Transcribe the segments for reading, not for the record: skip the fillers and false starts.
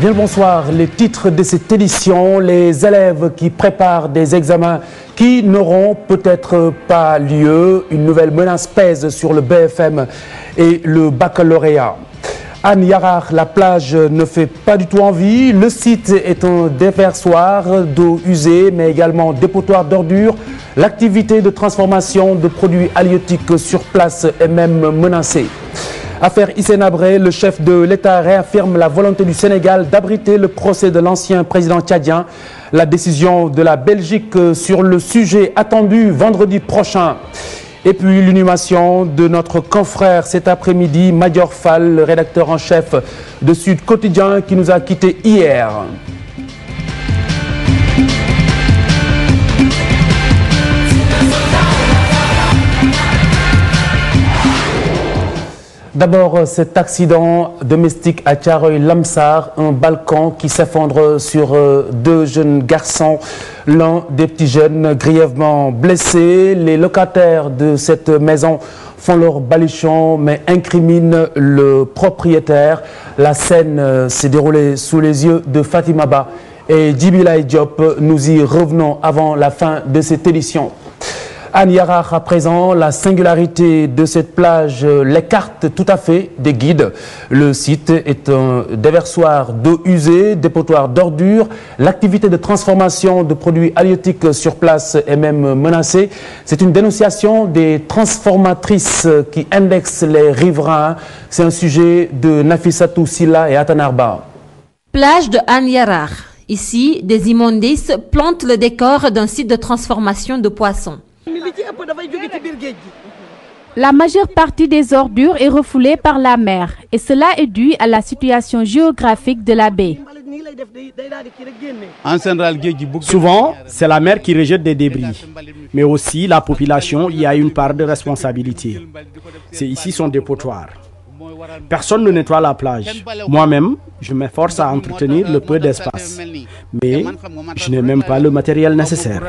Bien le bonsoir, les titres de cette édition, les élèves qui préparent des examens qui n'auront peut-être pas lieu. Une nouvelle menace pèse sur le BFM et le baccalauréat. Anne Yarar, la plage ne fait pas du tout envie. Le site est un déversoir d'eau usée, mais également dépotoir d'ordures. L'activité de transformation de produits halieutiques sur place est même menacée. Affaire Hissène Habré, le chef de l'État réaffirme la volonté du Sénégal d'abriter le procès de l'ancien président tchadien. La décision de la Belgique sur le sujet attendue vendredi prochain. Et puis l'inhumation de notre confrère cet après-midi, Madior Fall, le rédacteur en chef de Sud Quotidien qui nous a quittés hier. D'abord, cet accident domestique à Thiaroye-Lamsar, un balcon qui s'effondre sur deux jeunes garçons, l'un des petits jeunes grièvement blessés. Les locataires de cette maison font leur baluchon mais incriminent le propriétaire. La scène s'est déroulée sous les yeux de Fatima Ba et Djibilaye Diop. Nous y revenons avant la fin de cette édition. Anne Yarar, à présent, la singularité de cette plage l'écarte tout à fait des guides. Le site est un déversoir d'eau usée, dépotoir d'ordures. L'activité de transformation de produits halieutiques sur place est même menacée. C'est une dénonciation des transformatrices qui indexent les riverains. C'est un sujet de Nafissatou Silla et Atanarba. Plage de Anne Yarar. Ici, des immondices plantent le décor d'un site de transformation de poissons. La majeure partie des ordures est refoulée par la mer et cela est dû à la situation géographique de la baie. Souvent, c'est la mer qui rejette des débris, mais aussi la population y a une part de responsabilité. C'est ici son dépotoir. Personne ne nettoie la plage. Moi-même, je m'efforce à entretenir le peu d'espace, mais je n'ai même pas le matériel nécessaire.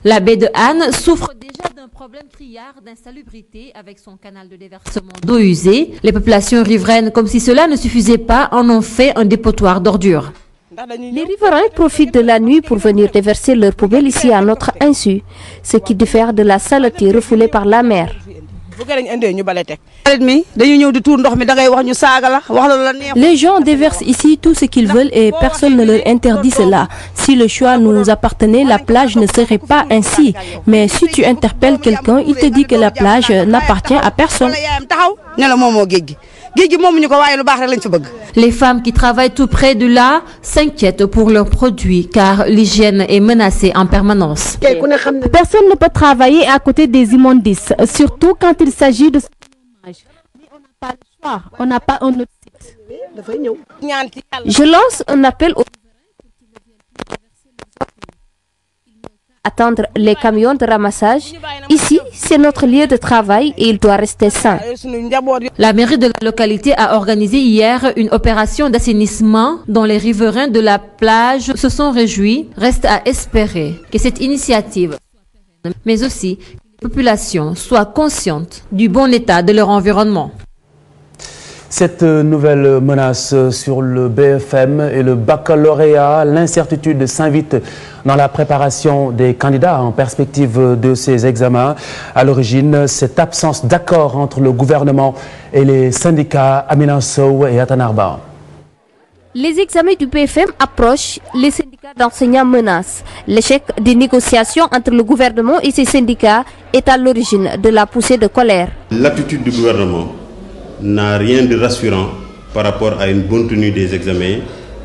La baie de Anne souffre déjà d'un problème criard d'insalubrité avec son canal de déversement d'eau usée. Les populations riveraines, comme si cela ne suffisait pas, en ont fait un dépotoir d'ordures. Les riverains profitent de la nuit pour venir déverser leurs poubelles ici à notre insu, ce qui diffère de la saleté refoulée par la mer. Les gens déversent ici tout ce qu'ils veulent et personne ne leur interdit cela. Si le choix nous appartenait, la plage ne serait pas ainsi. Mais si tu interpelles quelqu'un, il te dit que la plage n'appartient à personne. Les femmes qui travaillent tout près de là s'inquiètent pour leurs produits car l'hygiène est menacée en permanence. Personne ne peut travailler à côté des immondices, surtout quand il s'agit de chômage. Mais on n'a pas le choix, on n'a pas un autre site. Je lance un appel aux attendre les camions de ramassage. Ici, c'est notre lieu de travail et il doit rester sain. La mairie de la localité a organisé hier une opération d'assainissement dont les riverains de la plage se sont réjouis. Reste à espérer que cette initiative, mais aussi que les populations soient conscientes du bon état de leur environnement. Cette nouvelle menace sur le BFM et le baccalauréat, l'incertitude s'invite dans la préparation des candidats en perspective de ces examens. À l'origine, cette absence d'accord entre le gouvernement et les syndicats Amina Sow et Atanarba. Les examens du BFM approchent, les syndicats d'enseignants menacent. L'échec des négociations entre le gouvernement et ses syndicats est à l'origine de la poussée de colère. L'attitude du gouvernement n'a rien de rassurant par rapport à une bonne tenue des examens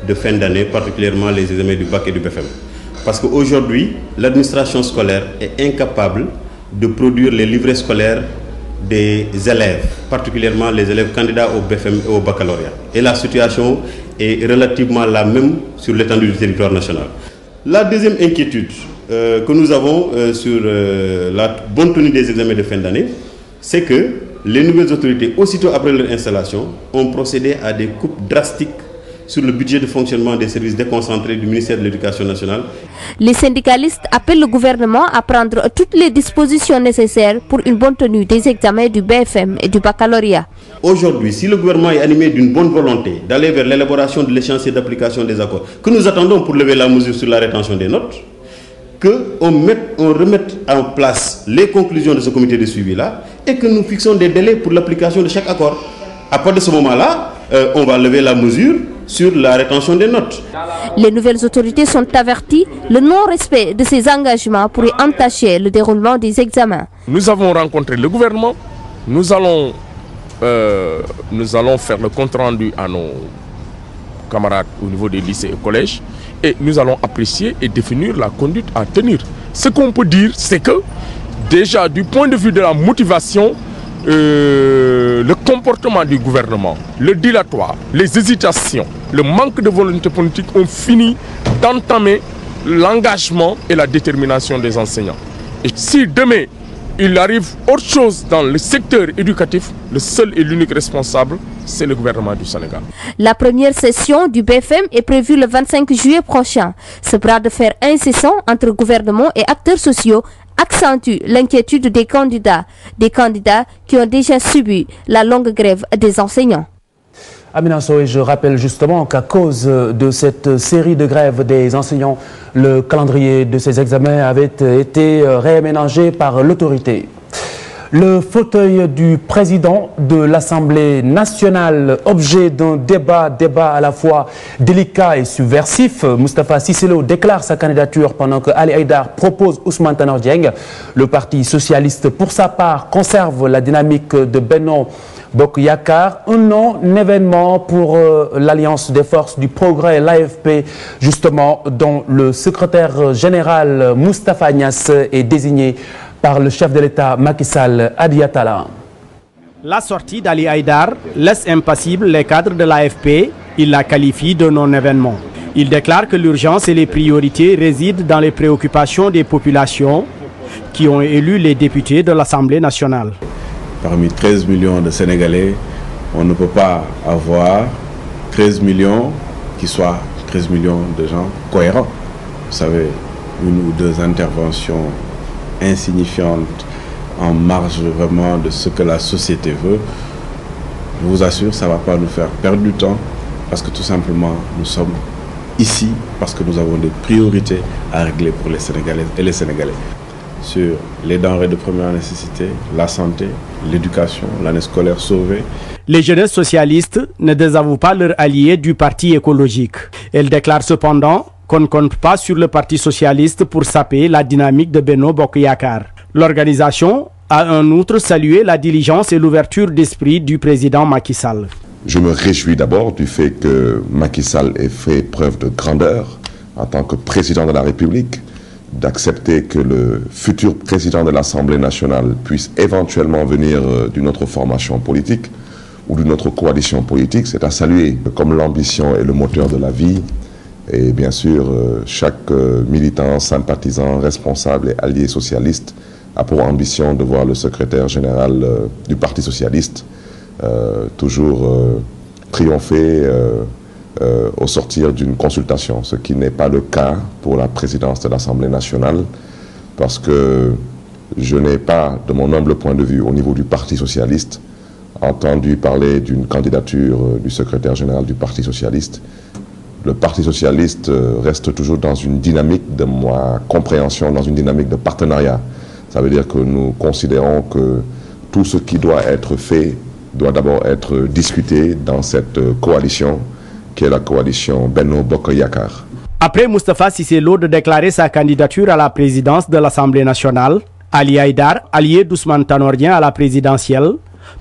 de fin d'année, particulièrement les examens du bac et du BFM. Parce qu'aujourd'hui, l'administration scolaire est incapable de produire les livrets scolaires des élèves, particulièrement les élèves candidats au BFM et au baccalauréat. Et la situation est relativement la même sur l'étendue du territoire national. La deuxième inquiétude que nous avons sur la bonne tenue des examens de fin d'année, c'est que les nouvelles autorités, aussitôt après leur installation, ont procédé à des coupes drastiques sur le budget de fonctionnement des services déconcentrés du ministère de l'Éducation nationale. Les syndicalistes appellent le gouvernement à prendre toutes les dispositions nécessaires pour une bonne tenue des examens du BFM et du baccalauréat. Aujourd'hui, si le gouvernement est animé d'une bonne volonté d'aller vers l'élaboration de l'échéancier d'application des accords, que nous attendons pour lever la mesure sur la rétention des notes, qu'on remette en place les conclusions de ce comité de suivi-là et que nous fixons des délais pour l'application de chaque accord. À partir de ce moment-là, on va lever la mesure sur la rétention des notes. Les nouvelles autorités sont averties, le non-respect de ces engagements pourrait entacher le déroulement des examens. Nous avons rencontré le gouvernement, nous allons faire le compte-rendu à nos camarades au niveau des lycées et collèges et nous allons apprécier et définir la conduite à tenir. Ce qu'on peut dire, c'est que déjà du point de vue de la motivation, le comportement du gouvernement, le dilatoire, les hésitations, le manque de volonté politique ont fini d'entamer l'engagement et la détermination des enseignants. Et si demain il arrive autre chose dans le secteur éducatif, le seul et l'unique responsable, c'est le gouvernement du Sénégal. La première session du BFM est prévue le 25 juillet prochain. Ce bras de fer incessant entre gouvernement et acteurs sociaux accentue l'inquiétude des candidats qui ont déjà subi la longue grève des enseignants. Amina Sow, je rappelle justement qu'à cause de cette série de grèves des enseignants, le calendrier de ces examens avait été réaménagé par l'autorité. Le fauteuil du président de l'Assemblée nationale, objet d'un débat à la fois délicat et subversif. Moustapha Cissé Lo déclare sa candidature pendant que Ali Haïdar propose Ousmane Tanor Dieng. Le Parti socialiste, pour sa part, conserve la dynamique de Benno Bokk Yakaar. Un non-événement pour l'Alliance des forces du progrès, l'AFP, justement, dont le secrétaire général Moustapha Niasse est désigné par le chef de l'État Macky Sall Adiatala. La sortie d'Ali Haïdar laisse impassibles les cadres de l'AFP. Il la qualifie de non-événement. Il déclare que l'urgence et les priorités résident dans les préoccupations des populations qui ont élu les députés de l'Assemblée nationale. Parmi 13 millions de Sénégalais, on ne peut pas avoir 13 millions qui soient 13 millions de gens cohérents. Vous savez, une ou deux interventions insignifiante en marge vraiment de ce que la société veut, je vous assure, ça ne va pas nous faire perdre du temps parce que tout simplement, nous sommes ici parce que nous avons des priorités à régler pour les Sénégalaises et les Sénégalais. Sur les denrées de première nécessité, la santé, l'éducation, l'année scolaire sauvée. Les jeunes socialistes ne désavouent pas leur allié du parti écologique. Elles déclarent cependant qu'on ne compte pas sur le Parti socialiste pour saper la dynamique de Benno Bokk Yakaar. L'organisation a en outre salué la diligence et l'ouverture d'esprit du président Macky Sall. Je me réjouis d'abord du fait que Macky Sall ait fait preuve de grandeur en tant que président de la République, d'accepter que le futur président de l'Assemblée nationale puisse éventuellement venir d'une autre formation politique ou d'une autre coalition politique. C'est à saluer. Comme l'ambition est le moteur de la vie, et bien sûr, chaque militant, sympathisant, responsable et allié socialiste a pour ambition de voir le secrétaire général du Parti socialiste toujours triompher au sortir d'une consultation, ce qui n'est pas le cas pour la présidence de l'Assemblée nationale, parce que je n'ai pas, de mon humble point de vue, au niveau du Parti socialiste, entendu parler d'une candidature du secrétaire général du Parti socialiste. Le Parti socialiste reste toujours dans une dynamique, de ma compréhension, dans une dynamique de partenariat. Ça veut dire que nous considérons que tout ce qui doit être fait doit d'abord être discuté dans cette coalition, qui est la coalition Benno Bokk Yakaar. Après Moustapha Cissé Lo de déclarer sa candidature à la présidence de l'Assemblée nationale, Ali Haïdar, allié d'Ousmane Tanor Dieng à la présidentielle,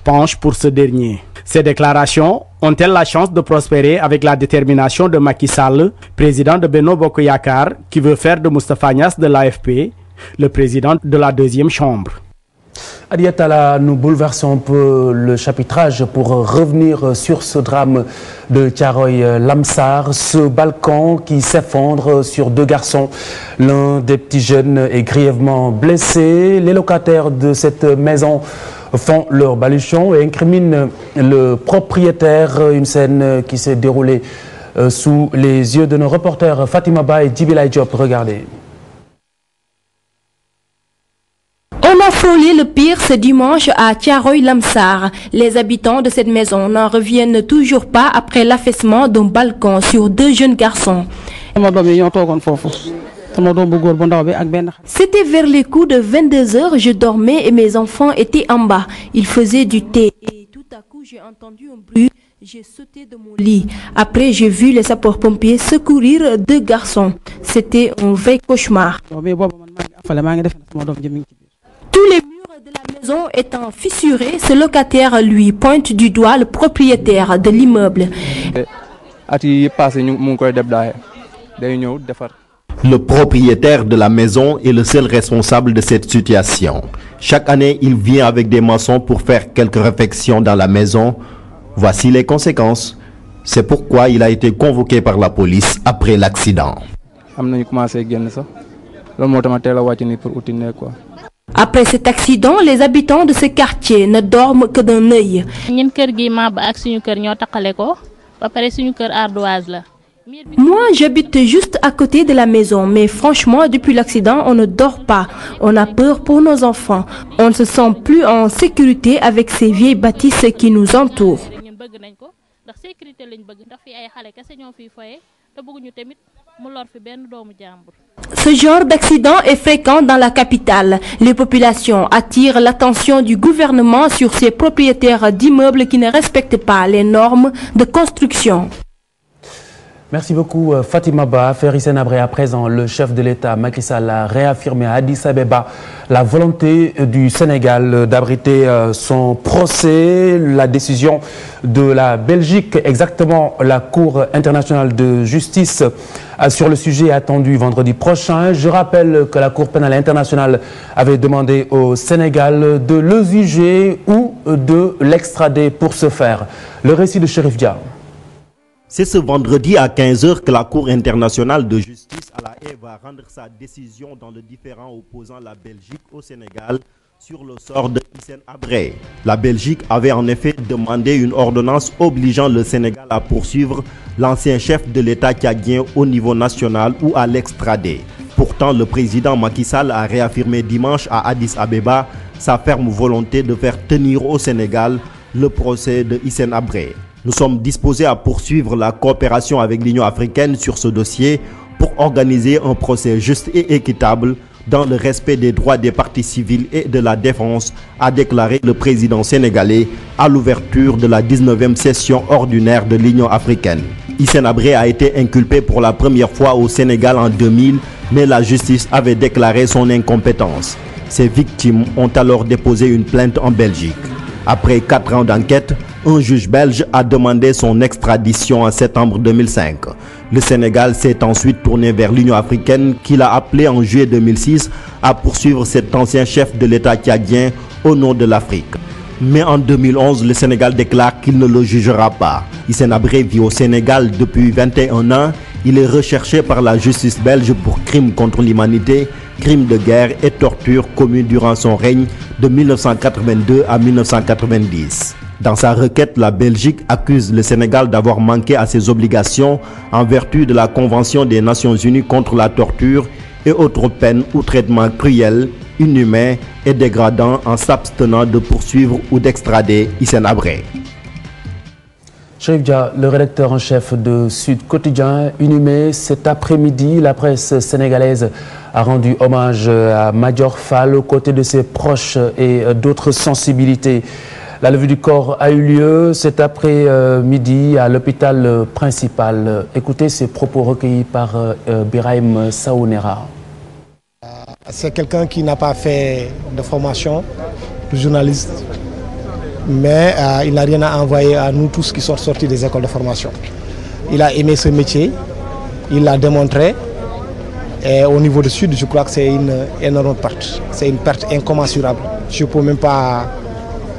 penche pour ce dernier. Ces déclarations ont-elles la chance de prospérer avec la détermination de Macky Sall, président de Benno Bokk Yakaar, qui veut faire de Moustapha Niasse de l'AFP le président de la deuxième chambre? Adiatala, nous bouleversons un peu le chapitrage pour revenir sur ce drame de Thiaroye-Lamsar, ce balcon qui s'effondre sur deux garçons. L'un des petits jeunes est grièvement blessé. Les locataires de cette maison font leur baluchon et incriminent le propriétaire. Une scène qui s'est déroulée sous les yeux de nos reporters Fatima Ba et Djibilay Diop. Regardez. On a frôlé le pire ce dimanche à Thiaroye Lamsar. Les habitants de cette maison n'en reviennent toujours pas après l'affaissement d'un balcon sur 2 jeunes garçons. C'était vers les coups de 22 heures, je dormais et mes enfants étaient en bas. Ils faisaient du thé et tout à coup j'ai entendu un bruit. J'ai sauté de mon lit. Après, j'ai vu les sapeurs-pompiers secourir 2 garçons. C'était un vrai cauchemar. Tous les murs de la maison étant fissurés, ce locataire lui pointe du doigt le propriétaire de l'immeuble. Le propriétaire de la maison est le seul responsable de cette situation. Chaque année, il vient avec des maçons pour faire quelques réfections dans la maison. Voici les conséquences. C'est pourquoi il a été convoqué par la police après l'accident. Après cet accident, les habitants de ce quartier ne dorment que d'un œil. Moi, j'habite juste à côté de la maison, mais franchement, depuis l'accident, on ne dort pas. On a peur pour nos enfants. On ne se sent plus en sécurité avec ces vieilles bâtisses qui nous entourent. Ce genre d'accident est fréquent dans la capitale. Les populations attirent l'attention du gouvernement sur ces propriétaires d'immeubles qui ne respectent pas les normes de construction. Merci beaucoup Fatima Ba. Affaire Hissène Habré à présent. Le chef de l'État Macky Sall a réaffirmé à Addis Abeba la volonté du Sénégal d'abriter son procès. La décision de la Belgique, exactement la Cour internationale de justice sur le sujet attendu vendredi prochain. Je rappelle que la Cour pénale internationale avait demandé au Sénégal de le juger ou de l'extrader pour ce faire. Le récit de Chérif Dia. C'est ce vendredi à 15 h que la Cour internationale de justice à La Haye va rendre sa décision dans le différend opposant la Belgique au Sénégal sur le sort de Hissène Habré. La Belgique avait en effet demandé une ordonnance obligeant le Sénégal à poursuivre l'ancien chef de l'État tchadien au niveau national ou à l'extrader. Pourtant, le président Macky Sall a réaffirmé dimanche à Addis Abeba sa ferme volonté de faire tenir au Sénégal le procès de Hissène Habré. Nous sommes disposés à poursuivre la coopération avec l'Union africaine sur ce dossier pour organiser un procès juste et équitable dans le respect des droits des parties civiles et de la défense, a déclaré le président sénégalais à l'ouverture de la 19e session ordinaire de l'Union africaine. Hissène Habré a été inculpé pour la première fois au Sénégal en 2000, mais la justice avait déclaré son incompétence. Ses victimes ont alors déposé une plainte en Belgique. Après 4 ans d'enquête, un juge belge a demandé son extradition en septembre 2005. Le Sénégal s'est ensuite tourné vers l'Union africaine qui l'a appelé en juillet 2006 à poursuivre cet ancien chef de l'État tchadien au nom de l'Afrique. Mais en 2011, le Sénégal déclare qu'il ne le jugera pas. Hissène Habré vit au Sénégal depuis 21 ans. Il est recherché par la justice belge pour crimes contre l'humanité, crimes de guerre et torture commis durant son règne de 1982 à 1990. Dans sa requête, la Belgique accuse le Sénégal d'avoir manqué à ses obligations en vertu de la Convention des Nations Unies contre la torture et autres peines ou traitements cruels, inhumains et dégradants en s'abstenant de poursuivre ou d'extrader Hissène Habré. Chérif Dia, le rédacteur en chef de Sud Quotidien, inhumé cet après-midi, la presse sénégalaise a rendu hommage à Madior Fall aux côtés de ses proches et d'autres sensibilités. La levée du corps a eu lieu cet après-midi à l'hôpital principal. Écoutez ces propos recueillis par Birahim Saounera. C'est quelqu'un qui n'a pas fait de formation de journaliste, mais il n'a rien à envoyer à nous tous qui sont sortis des écoles de formation. Il a aimé ce métier, il l'a démontré. Et au niveau du Sud, je crois que c'est une énorme perte. C'est une perte incommensurable. Je ne peux même pas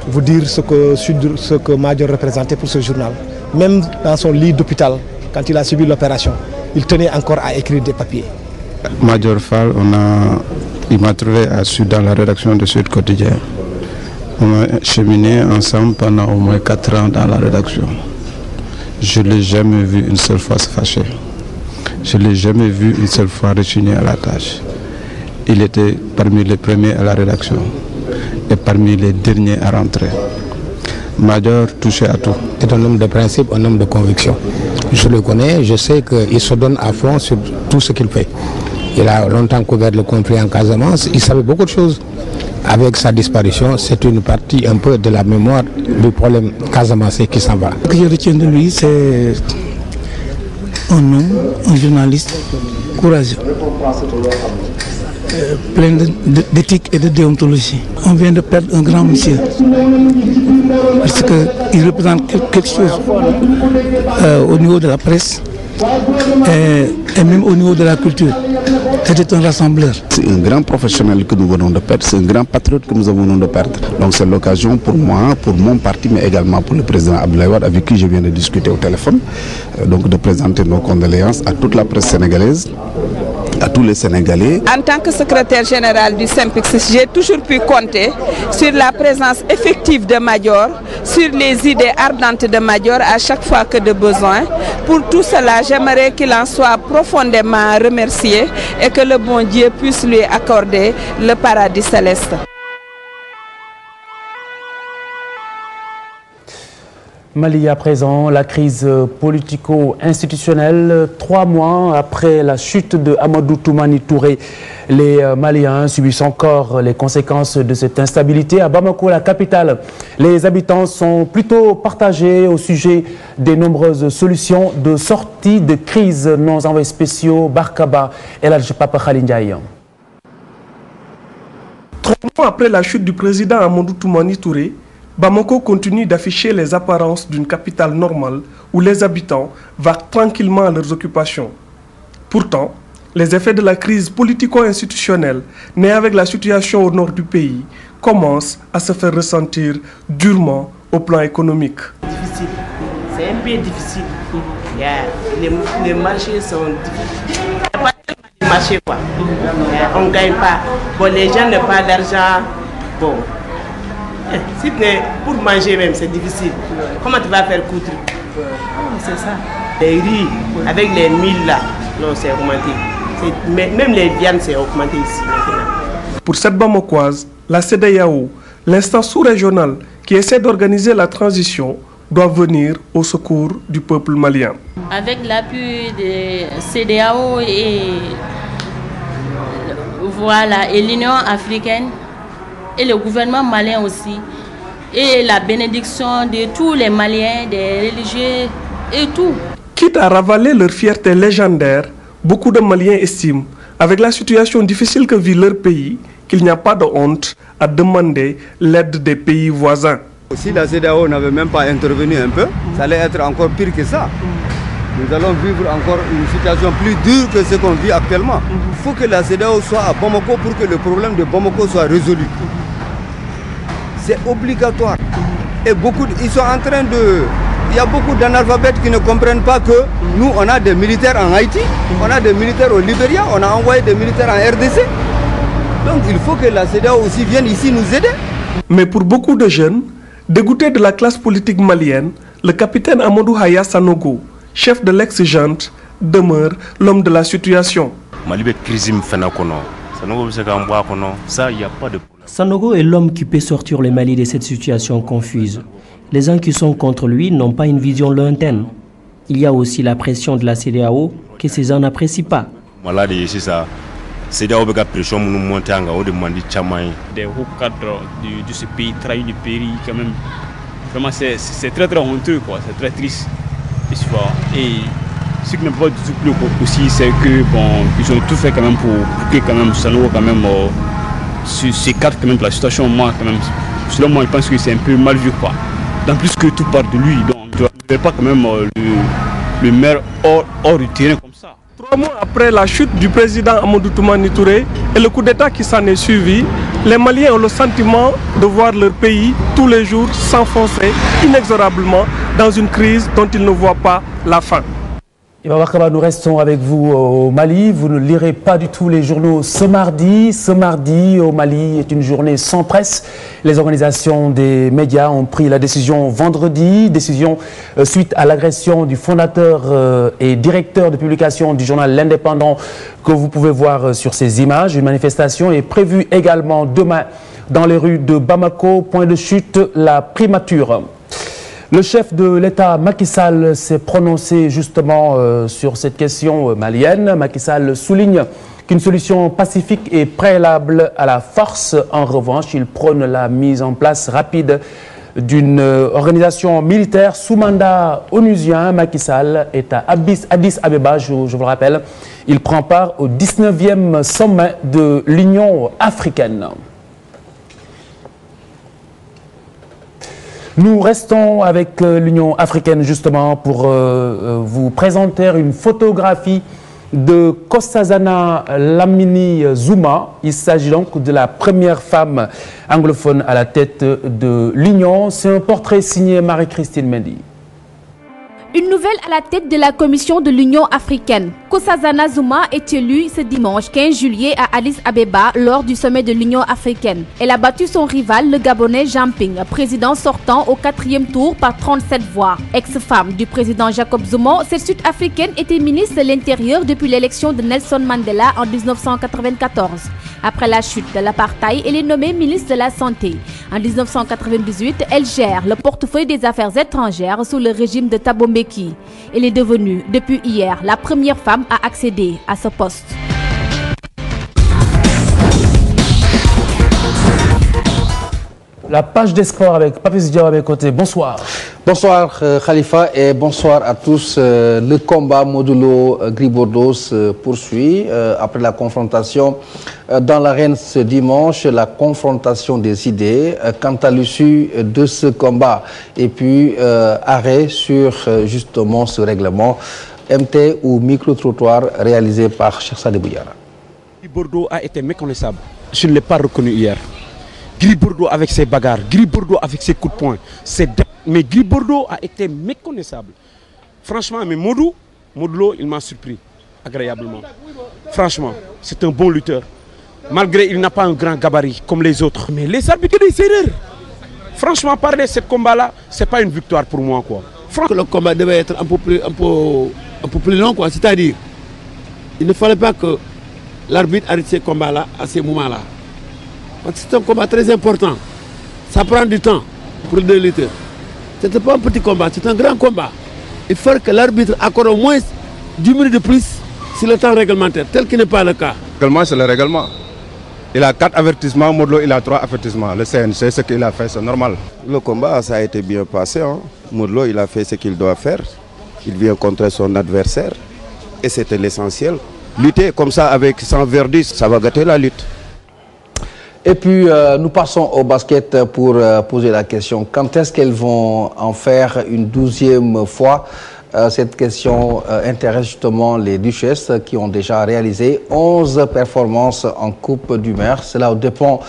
vous dire ce que Madior représentait pour ce journal. Même dans son lit d'hôpital, quand il a subi l'opération, il tenait encore à écrire des papiers. Madior Fall, il m'a trouvé dans la rédaction de Sud Quotidien. On a cheminé ensemble pendant au moins 4 ans dans la rédaction. je ne l'ai jamais vu une seule fois se fâcher. Je ne l'ai jamais vu une seule fois rechigner à la tâche. Il était parmi les premiers à la rédaction et parmi les derniers à rentrer. Madior touchait à tout. C'est un homme de principe, un homme de conviction. Je le connais, je sais qu'il se donne à fond sur tout ce qu'il fait. Il a longtemps couvert le conflit en Casamance, il savait beaucoup de choses. Avec sa disparition, c'est une partie un peu de la mémoire du problème casamancé qui s'en va. Ce que je retiens de lui, c'est un homme, un journaliste courageux, plein d'éthique et de déontologie. On vient de perdre un grand monsieur, parce qu'il représente quelque chose au niveau de la presse et même au niveau de la culture. C'était un rassembleur. C'est un grand professionnel que nous venons de perdre, c'est un grand patriote que nous venons de perdre. Donc c'est l'occasion pour moi, pour mon parti, mais également pour le président Abdoulaye Wade, avec qui je viens de discuter au téléphone, donc de présenter nos condoléances à toute la presse sénégalaise, à tous les Sénégalais. En tant que secrétaire général du SYNPICS, j'ai toujours pu compter sur la présence effective de Madior, sur les idées ardentes de Madior à chaque fois que de besoin. Pour tout cela, j'aimerais qu'il en soit profondément remercié et que le bon Dieu puisse lui accorder le paradis céleste. Mali à présent, la crise politico-institutionnelle. 3 mois après la chute de Amadou Toumani Touré, les Maliens subissent encore les conséquences de cette instabilité. À Bamako, la capitale, les habitants sont plutôt partagés au sujet des nombreuses solutions de sortie de crise. Nos envoyés spéciaux, Barkaba et Papa Khalindiaï. 3 mois après la chute du président Amadou Toumani Touré, Bamako continue d'afficher les apparences d'une capitale normale où les habitants vaquent tranquillement à leurs occupations. Pourtant, les effets de la crise politico-institutionnelle née avec la situation au nord du pays commencent à se faire ressentir durement au plan économique. Difficile. C'est un peu difficile. Les marchés sont difficiles. Il n'y a pas de marché, quoi. On ne gagne pas. Bon, les gens n'ont pas d'argent. Bon. Si pour manger même, c'est difficile. Comment tu vas faire coudre? C'est ça. Les riz, avec les milles là, non, c'est augmenté. Même les viandes, c'est augmenté ici maintenant. Pour cette Bamakoise, la CEDEAO, l'instance sous-régionale qui essaie d'organiser la transition, doit venir au secours du peuple malien. Avec l'appui de CEDEAO et l'Union africaine, et le gouvernement malien aussi, et la bénédiction de tous les Maliens, des religieux et tout. Quitte à ravaler leur fierté légendaire, beaucoup de Maliens estiment, avec la situation difficile que vit leur pays, qu'il n'y a pas de honte à demander l'aide des pays voisins. Si la CEDEAO n'avait même pas intervenu un peu, ça allait être encore pire que ça. Nous allons vivre encore une situation plus dure que ce qu'on vit actuellement. Il faut que la CEDEAO soit à Bamako pour que le problème de Bamako soit résolu. C'est obligatoire. Et ils sont en train de... Il y a beaucoup d'analphabètes qui ne comprennent pas que nous, on a des militaires en Haïti, on a des militaires au Libéria, on a envoyé des militaires en RDC. Donc il faut que la CEDEAO aussi vienne ici nous aider. Mais pour beaucoup de jeunes, dégoûtés de la classe politique malienne, le capitaine Amadou Haya Sanogo, chef de l'ex-junte, demeure l'homme de la situation. Sanogo est l'homme qui peut sortir le Mali de cette situation confuse. Les gens qui sont contre lui n'ont pas une vision lointaine. Il y a aussi la pression de la CEDEAO que ces gens n'apprécient pas. Des hauts cadres de ce pays trahis du pays quand même. Vraiment c'est très très honteux quoi, c'est très triste. Et ce qui n'est pas du tout plus aussi, c'est que bon, ils ont tout fait quand même pour que quand même Sanogo quand même s'écarte quand même de la situation. Moi quand même, selon moi, je pense que c'est un peu mal vu quoi. D'autant plus que tout part de lui, donc je ne vais pas quand même le maire hors du terrain comme ça. 3 mois après la chute du président Amadou Toumani Touré et le coup d'État qui s'en est suivi, les Maliens ont le sentiment de voir leur pays tous les jours s'enfoncer inexorablement dans une crise dont ils ne voient pas la fin. Wakaba, nous restons avec vous au Mali. Vous ne lirez pas du tout les journaux ce mardi. Ce mardi, au Mali, est une journée sans presse. Les organisations des médias ont pris la décision vendredi. Décision suite à l'agression du fondateur et directeur de publication du journal L'Indépendant que vous pouvez voir sur ces images. Une manifestation est prévue également demain dans les rues de Bamako. Point de chute, la primature. Le chef de l'État, Macky Sall, s'est prononcé justement sur cette question malienne. Macky Sall souligne qu'une solution pacifique est préalable à la force. En revanche, il prône la mise en place rapide d'une organisation militaire sous mandat onusien. Macky Sall est à Addis Abeba, je vous le rappelle. Il prend part au 19e sommet de l'Union africaine. Nous restons avec l'Union africaine justement pour vous présenter une photographie de Nkosazana Dlamini Zuma. Il s'agit donc de la première femme anglophone à la tête de l'Union. C'est un portrait signé Marie-Christine Mendy. Une nouvelle à la tête de la Commission de l'Union africaine. Nkosazana Zuma est élue ce dimanche 15 juillet à Addis Abeba lors du sommet de l'Union africaine. Elle a battu son rival, le Gabonais Jamping, président sortant au 4e tour par 37 voix. Ex-femme du président Jacob Zuma, cette Sud-africaine était ministre de l'Intérieur depuis l'élection de Nelson Mandela en 1994. Après la chute de l'apartheid, elle est nommée ministre de la Santé. En 1998, elle gère le portefeuille des affaires étrangères sous le régime de Thabo Mbeki. Elle est devenue, depuis hier, la première femme à accéder à ce poste. La page des sports avec Papis Diaw à mes côtés. Bonsoir. Bonsoir Khalifa et bonsoir à tous. Le combat modulo-Gris Bordeaux se poursuit après la confrontation dans l'arène ce dimanche, la confrontation des idées quant à l'issue de ce combat. Et puis arrêt sur justement ce règlement MT ou micro-trottoir réalisé par Cheikh Sadibou Diarra. Gris Bordeaux a été méconnaissable. Je ne l'ai pas reconnu hier. Gris Bordeaux avec ses bagarres, Gris Bordeaux avec ses coups de poing, mais Gris Bordeaux a été méconnaissable. Franchement, mais Modulo, il m'a surpris agréablement. Franchement, c'est un bon lutteur. Malgré il n'a pas un grand gabarit comme les autres. Mais les arbitres des erreurs. Franchement, parler de ce combat-là, ce n'est pas une victoire pour moi, quoi. Le combat devait être un peu plus long, quoi. C'est-à-dire, il ne fallait pas que l'arbitre arrête ce combat-là à ce moment-là. C'est un combat très important. Ça prend du temps pour les 2 lutteurs. Ce n'est pas un petit combat, c'est un grand combat. Il faut que l'arbitre accorde au moins 10 minutes de plus sur le temps réglementaire, tel qui n'est pas le cas. Le règlement, c'est le règlement. Il a 4 avertissements, Modulo, il a 3 avertissements. Le CNC, ce qu'il a fait, c'est normal. Le combat, ça a été bien passé. Hein. Modulo, il a fait ce qu'il doit faire. Il vient contrer son adversaire. Et c'était l'essentiel. Lutter comme ça, sans verdict, ça va gâter la lutte. Et puis, nous passons au basket pour poser la question. Quand est-ce qu'elles vont en faire une 12e fois? Cette question intéresse justement les duchesses qui ont déjà réalisé 11 performances en Coupe du Maire. Cela dépend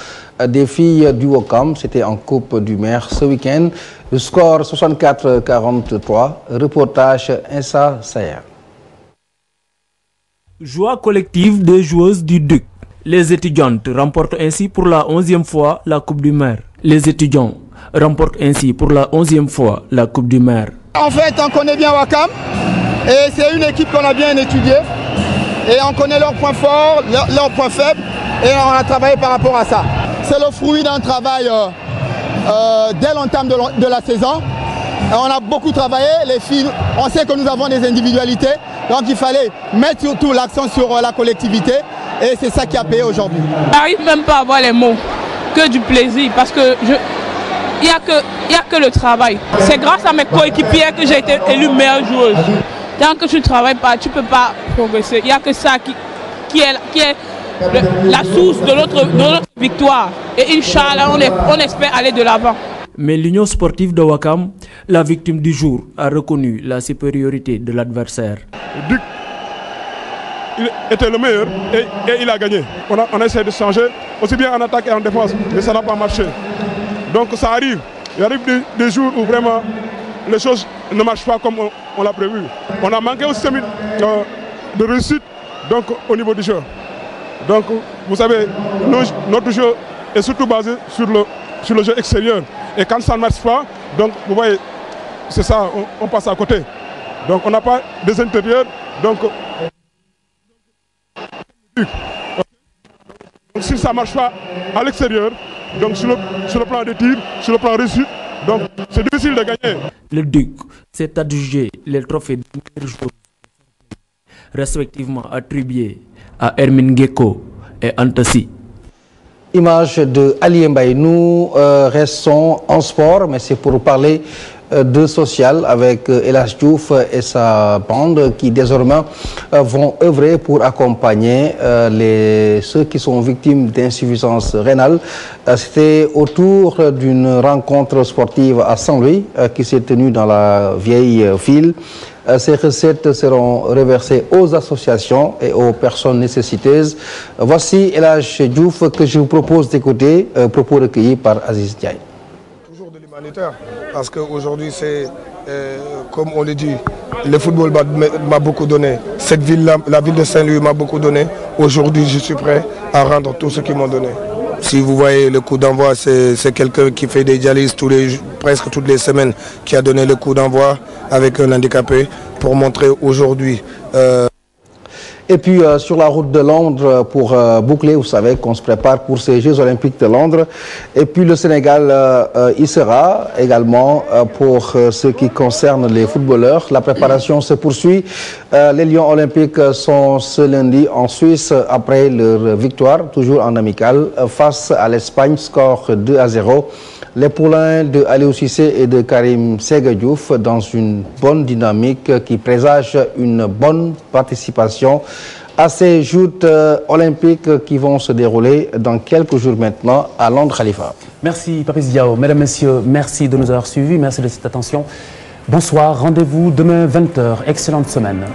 des filles du Ouakam. C'était en Coupe du Maire ce week-end. Le score 64-43. Reportage Insa Sayer. Joie collective des joueuses du Duc. Les étudiantes remportent ainsi pour la 11e fois la Coupe du Maire. Les étudiants remportent ainsi pour la 11e fois la Coupe du Maire. En fait, on connaît bien Ouakam et c'est une équipe qu'on a bien étudiée. Et on connaît leurs points forts, leurs points faibles et on a travaillé par rapport à ça. C'est le fruit d'un travail dès l'entame de la saison. On a beaucoup travaillé, les filles, on sait que nous avons des individualités, donc il fallait mettre surtout l'accent sur la collectivité. Et c'est ça qui a payé aujourd'hui. J'arrive même pas à avoir les mots, que du plaisir, parce que il n'y a que le travail. C'est grâce à mes coéquipiers que j'ai été élue meilleure joueuse. Tant que tu ne travailles pas, tu ne peux pas progresser. Il n'y a que ça qui est la source de notre victoire. Et Inch'Allah, on espère aller de l'avant. Mais l'Union sportive de Ouakam, la victime du jour, a reconnu la supériorité de l'adversaire. Il était le meilleur et il a gagné. On a essayé de changer, aussi bien en attaque et en défense, mais ça n'a pas marché. Donc ça arrive. Il arrive des jours où vraiment les choses ne marchent pas comme on l'a prévu. On a manqué aussi de réussite donc, au niveau du jeu. Donc, vous savez, notre jeu est surtout basé sur le jeu extérieur. Et quand ça ne marche pas, donc vous voyez, c'est ça, on passe à côté. Donc on n'a pas des intérieurs. Donc si ça ne marche pas à l'extérieur, donc sur le plan des tirs, sur le plan réussite, donc c'est difficile de gagner. Le Duc s'est adjugé les trophées de meilleurs joueurs respectivement attribués à Hermine Gecko et Antassi. Image de Ali Mbaye. Nous restons en sport, mais c'est pour parler de social avec El Hadj Diouf et sa bande qui désormais vont œuvrer pour accompagner ceux qui sont victimes d'insuffisance rénale. C'était autour d'une rencontre sportive à Saint-Louis qui s'est tenue dans la vieille ville. Ces recettes seront reversées aux associations et aux personnes nécessiteuses. Voici El Hadj Diouf que je vous propose d'écouter, propos recueillis par Aziz Ndiaye. Toujours de l'humanitaire, parce qu'aujourd'hui, c'est, comme on le dit, le football m'a beaucoup donné. Cette ville-là, la ville de Saint-Louis m'a beaucoup donné. Aujourd'hui, je suis prêt à rendre tout ce qu'ils m'ont donné. Si vous voyez le coup d'envoi, c'est quelqu'un qui fait des dialyses presque toutes les semaines, qui a donné le coup d'envoi avec un handicapé pour montrer aujourd'hui. Et puis sur la route de Londres pour boucler, vous savez qu'on se prépare pour ces Jeux Olympiques de Londres. Et puis le Sénégal y sera également pour ce qui concerne les footballeurs. La préparation se poursuit. Les Lions Olympiques sont ce lundi en Suisse après leur victoire, toujours en amical, face à l'Espagne, score 2-0. Les poulains de Aliou Cissé et de Karim Séga Diouf dans une bonne dynamique qui présage une bonne participation à ces joutes olympiques qui vont se dérouler dans quelques jours maintenant à Londres, Khalifa. Merci Patrice Diao. Mesdames, Messieurs, merci de nous avoir suivis. Merci de cette attention. Bonsoir. Rendez-vous demain 20h. Excellente semaine.